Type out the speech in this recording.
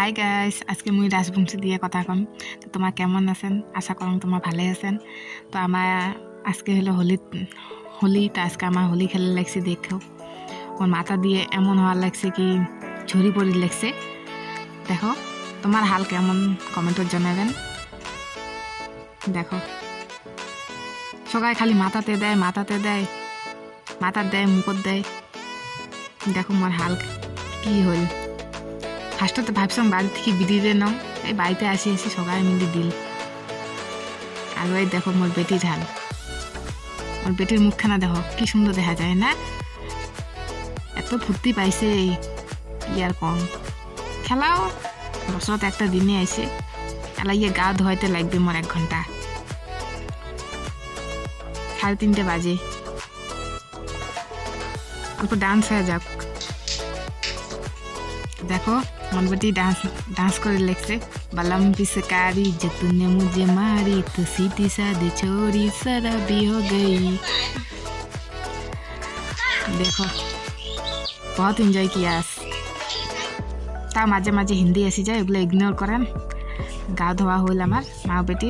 Hi guys, আজকে মুই রাজবংশী দিয়ে কথা কম। তো তোমার কেমন আছেন? আশা করম তোমার ভালোই আছেন। তো আমার আজকে হলো হোলি। তো আজকে আমার হোলি খেলা লাগছে, দেখো ওর মাথা দিয়ে এমন হওয়ার লাগছে কি ঝরি পড়ি লাগছে। দেখো তোমার হাল কেমন কমেন্টত জানাবেন। দেখো সবাই খালি মাথাতে দেয় মাথার দেয় মুখত দেয়। দেখো মোর হাল কি হল। ফার্স্টতে ভাবছিলাম বাড়ি থেকে বিদিয়ে নাও, এই বাড়িতে আসি সবাই মিলে দিল। আর ওই দেখো মোর বেটির হাল, ওর বেটির মুখখানা দেখো কি সুন্দর দেখা যায় না? এত ফুর্তি পাইছে কি আর কম। খেলাও বছরত একটা দিনে আইছে, এলাইয়ে গা ধোয়াইতে লাগবে মোর 1 ঘন্টা। 3:30 বাজে, অল্প ডান্স হয়ে যাক। देखो मन बेटी डांस करे लगसे। बलम पिचकारी जो तूने मुझे मारी तो सीधी सादी छोरी शराबी हो गई। देखो बहुत एंजॉय किया। ता माजे माजे हिंदी आसी जाए, ओगुलो इग्नोर करें। गा धोआ हल आमार मा बेटी।